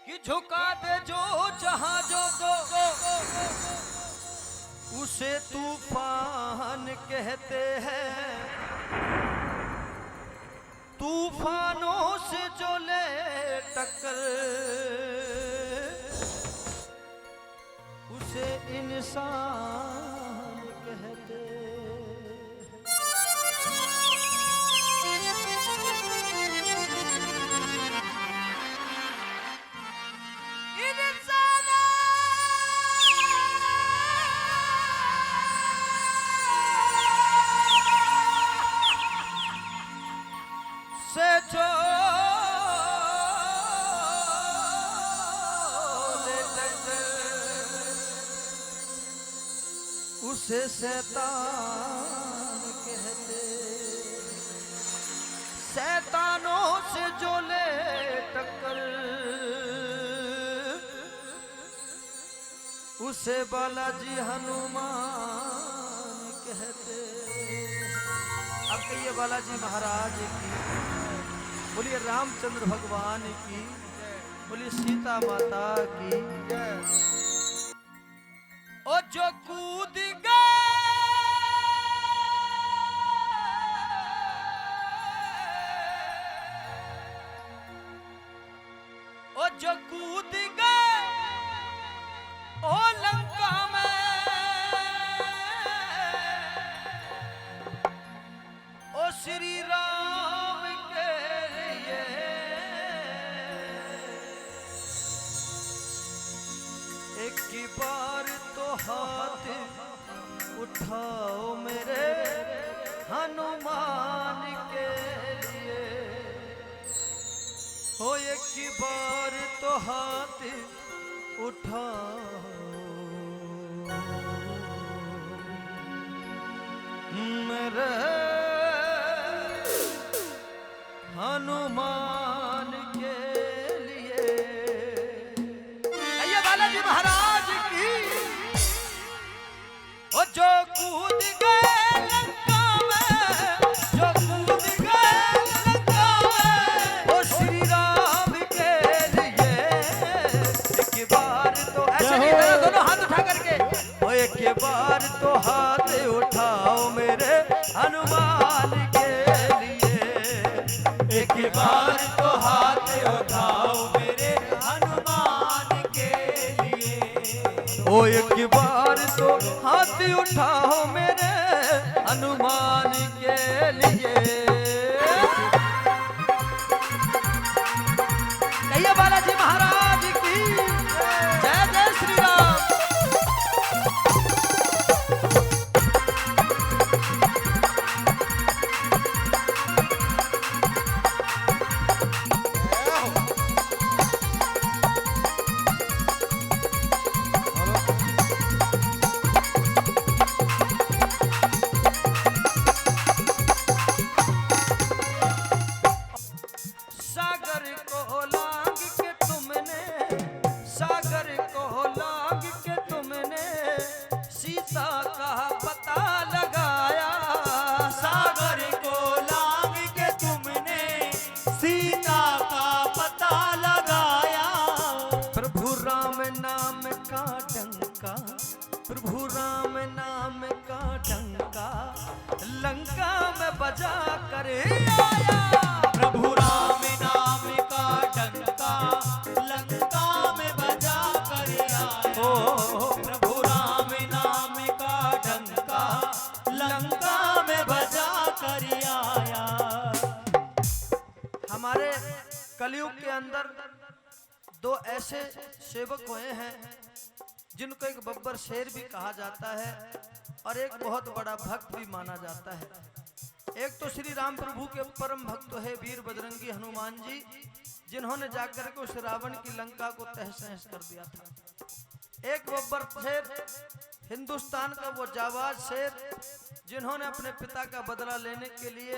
कि झुका दे जो जहाजों को उसे तूफान कहते हैं। तूफानों से जो ले टक्कर उसे इंसान कहते हैं। से जो ले टक्कर उसे शैतान कहते। शैतानों से जो ले टक्कर उसे बालाजी हनुमान कहते। अब कहिए बालाजी महाराज की, बोलिए रामचंद्र भगवान की, बोलिए सीता माता की। ओ जो कूद गए ओ जो कूद गए ओ लंका में ओ श्री राम के लिए एक की बार तो हाथ उठाओ मेरे हनुमान के लिए। हो एक की बार तो हाथ उठाओ मेरे हनुमान के लिए। आइए बालाजी महाराज की। ओ जो कूद गए लंका में, जो कूद गए लंका में, ओ श्री राम के लिए एक बार तो ऐसे नहीं करो, दोनों हाथ उठा करके। ओ एक बार तो हाथ उठाओ मेरे हनुमान के लिए। एक बार तो हाथ उठाओ मेरे हनुमान के लिए। ओ एक बार तो हाथ उठाओ मेरे हनुमान के लिए। कहिए बालाजी महाराज की जय जय श्री राम। सागर को लांग के तुमने, सागर को लांग के तुमने सीता का पता लगाया। सागर को लांग के तुमने सीता का पता लगाया। प्रभु राम नाम का डंका, प्रभु राम नाम का डंका लंका में बजा कर आया। प्रभु राम नाम का डंका लंका में बजा कर आया। ओ प्रभु राम नाम का डंका लंका में बजा कर आया। हमारे कलयुग के अंदर दो ऐसे सेवक हुए हैं जिनको एक बब्बर शेर भी कहा जाता है और एक बहुत बड़ा भक्त भी माना जाता है। एक तो श्री राम प्रभु के परम भक्त है वीर बजरंगी हनुमान जी, जिन्होंने जाकर के उस रावण की लंका को तहस नहस कर दिया था। एक बब्बर शेर, हिंदुस्तान का वो जाबाज शेर, जिन्होंने अपने पिता का बदला लेने के लिए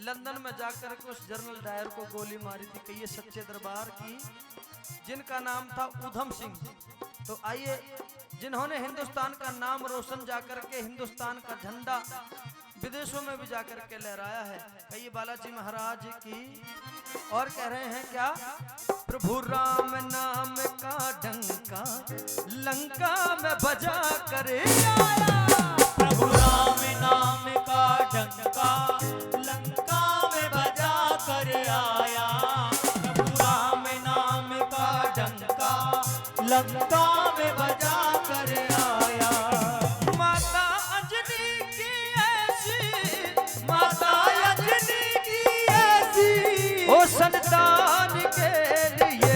लंदन में जाकर के उस जनरल डायर को गोली मारी थी। कहिए सच्चे दरबार की, जिनका नाम था ऊधम सिंह। तो आइए, जिन्होंने हिंदुस्तान का नाम रोशन जाकर के हिंदुस्तान का झंडा विदेशों में भी जाकर के लहराया है। कहिए बालाजी महाराज की। और कह रहे हैं क्या, प्रभु राम नाम का डंका लंका में बजा करे आया। प्रभु राम नाम का डंका लंका में बजा कर आया। प्रभु राम नाम का डंका लंका में बजा कर आया। माता अंजनी की ऐसी, माता अंजनी की ऐसी, ओ संतान के लिए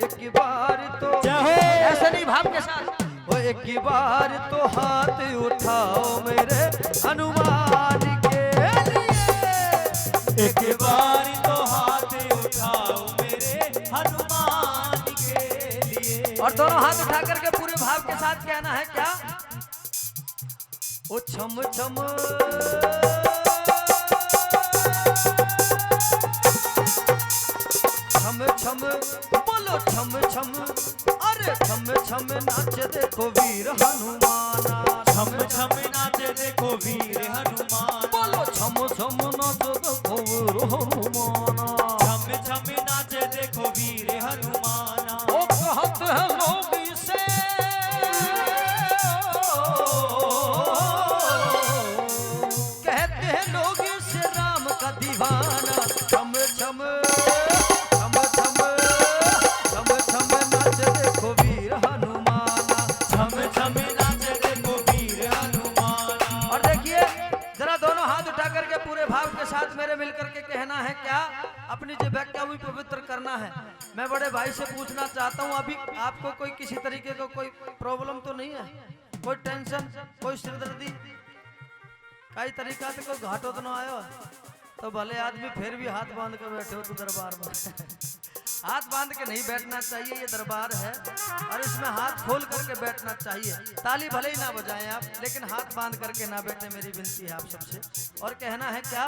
एक बार तो ऐसा नहीं भाव के साथ, ओ एक बार तो हाथ उठाओ मेरे हनुमान के लिए। एक बार तो हाथ उठाओ मेरे हनुमान के लिए। और दोनों हाथ उठा करके पूरे भाव के साथ कहना है क्या? ओ छम छम छम छम बोलो छम छम, अरे छम छम नाच देखो वीर हनुमाना। छम छम नाचे देखो वीर हनुमान। बोलो छम छम नाच देखो वीर हनुमाना। छम छम नाचे देखो वीर हनुमाना। ओ कहत है लोग इसे, कहते हैं लोग इसे राम का दीवाना। छम छम छम छम छम छम नाच देखो वीर हनुमाना। छम छम नाचे देखो वीर हनुमाना। और देखिए जरा दोनों हाथ उठा करके पूरे भाव के साथ मेरे मिलकर के कहना है क्या? अपनी जो व्याख्या भी पवित्र करना है। मैं बड़े भाई से पूछना चाहता हूँ, अभी आपको कोई किसी तरीके का कोई प्रॉब्लम तो नहीं है? कोई टेंशन, कोई सिरदर्दी, कई तरीका से कोई घाटो तो ना आयो? तो भले आदमी फिर भी हाथ बांध कर बैठे हो तो दरबार में हाथ बांध के नहीं बैठना चाहिए, ये दरबार है और इसमें हाथ खोल करके बैठना चाहिए। ताली भले ही ना बजाएं आप, लेकिन हाथ बांध करके ना बैठे, मेरी विनती है आप सबसे। और कहना है क्या?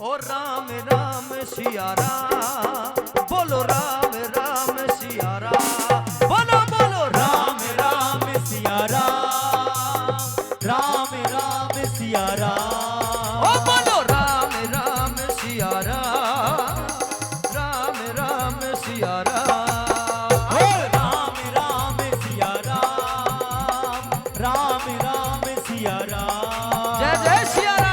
ओ राम राम सिया राम, बोलो राम राम सिया राम, बोलो बोलो राम राम सिया राम, राम राम सिया राम। ओ बोलो राम राम सिया राम, राम राम सिया राम। ओ राम राम सिया राम, राम राम सिया राम। जय जय सिया राम।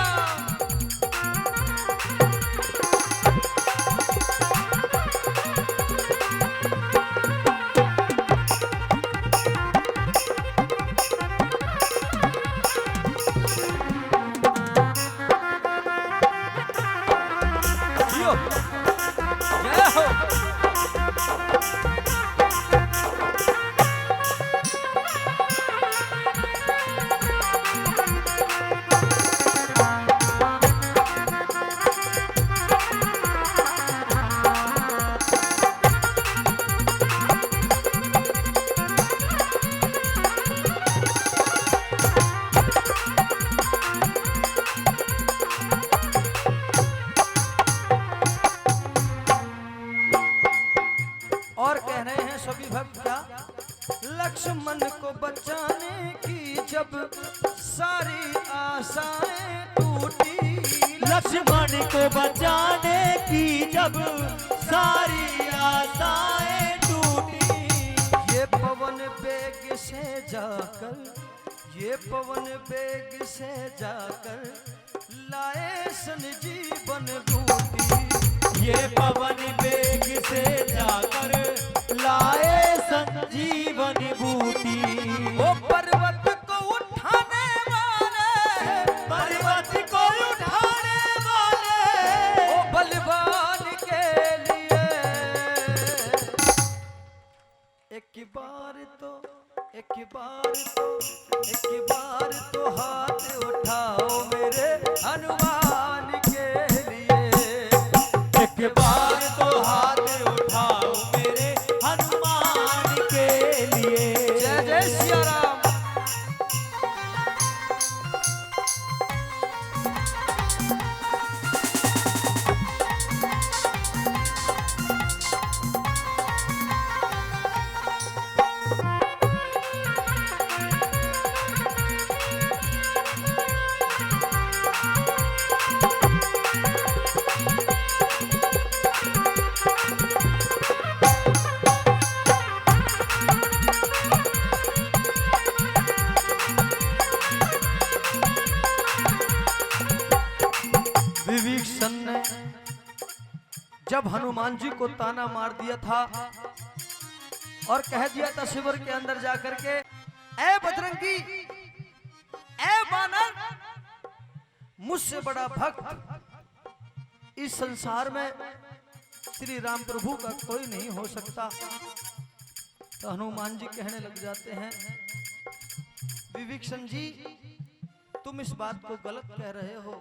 जियो। जय हो। और कह रहे हैं सभी भक्त क्या? लक्ष्मण को बचाने की जब सारी आशाएं टूटी, लक्ष्मण को बचाने की जब सारी आशाएं टूटी। ये पवन बेग से जाकर, ये पवन बेग से जाकर लाए संजीवन बूटी। ये पवन बेग से जाकर लाए संजीवन बूटी। वो पर्वत को उठाने वाले, पर्वत को उठाने वाले, वो बलवान के लिए एक बार तो, एक बार तो, एक बार तो हाथ उठाओ मेरे हनुमान के लिए। एक बार तो हाथ उठाओ मेरे हनुमान के लिए। जय जय सिया राम। हनुमान जी को ताना मार दिया था और कह दिया था शिविर के अंदर जाकर के, ए बजरंगी, ए बानर, मुझसे बड़ा भक्त इस संसार में श्री राम प्रभु का कोई नहीं हो सकता। तो हनुमान जी कहने लग जाते हैं, विभीषण जी, तुम इस बात को गलत कह रहे हो।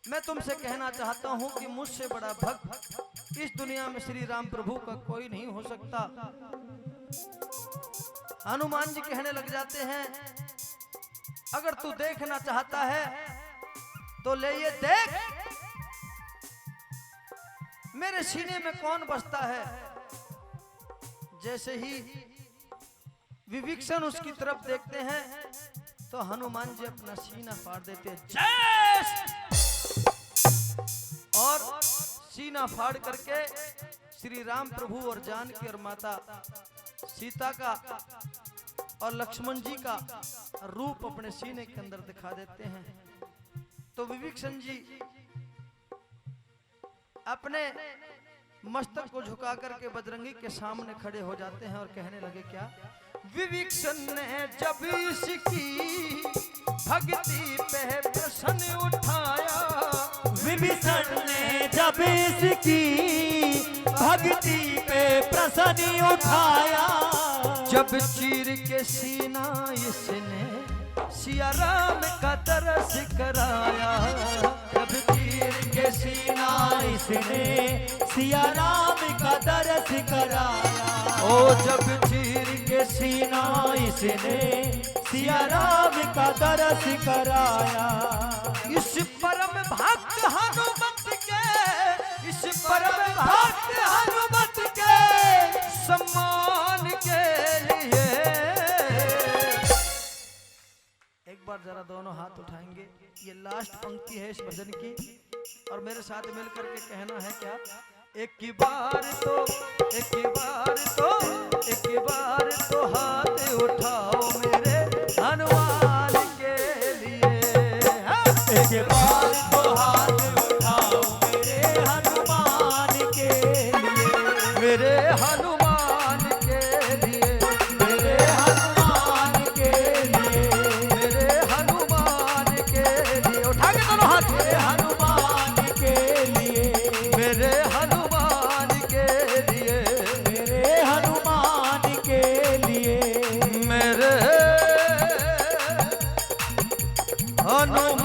मैं तुमसे कहना चाहता हूं कि मुझसे बड़ा भक्त इस दुनिया में श्री राम प्रभु का कोई नहीं हो सकता। हनुमान जी कहने लग जाते हैं, अगर तू देखना चाहता है तो ले ये देख, मेरे सीने में कौन बसता है। जैसे ही विभीषण उसकी तरफ देखते हैं तो हनुमान जी अपना सीना फाड़ देते हैं, जय, और सीना फाड़ करके श्री राम प्रभु और जानकी और माता सीता का और लक्ष्मण जी का रूप अपने सीने के अंदर दिखा देते हैं। तो विभीषण जी अपने मस्तक को झुका करके बजरंगी के सामने खड़े हो जाते हैं और कहने लगे, क्या? विभीषण ने जब इसकी भक्ति पे प्रश्न उठाया, विभीषण ने जब इसकी भक्ति पे प्रश्न उठाया, जब चीर के सीना इसने सिया राम का दर्श कराया, जब चीर के सीना इसने सिया राम का दर्श कराया, ओ जब चीर के सीना इसने सिया राम का दर्श कराया। इस परम भक्त हनुमत के, इस परम भक्त हनुमत के सम्मान के लिए, एक बार जरा दोनों हाथ उठाएंगे, ये लास्ट पंक्ति है इस भजन की, और मेरे साथ मिलकर के कहना है, क्या? एक ही बार तो, एक ही बार तो, एक ही बार तो हाथ उठाओ मेरे हनुमान के लिए, एक बार तो हाथ उठाओ मेरे हनुमान के लिए, मेरे हनुमान के लिए, मेरे हनुमान के लिए, मेरे हनुमान के लिए, उठा के दोनों हाथ, मेरे हनुमान के लिए, मेरे हनुमान के लिए, मेरे हनुमान के लिए, मेरे हनुमान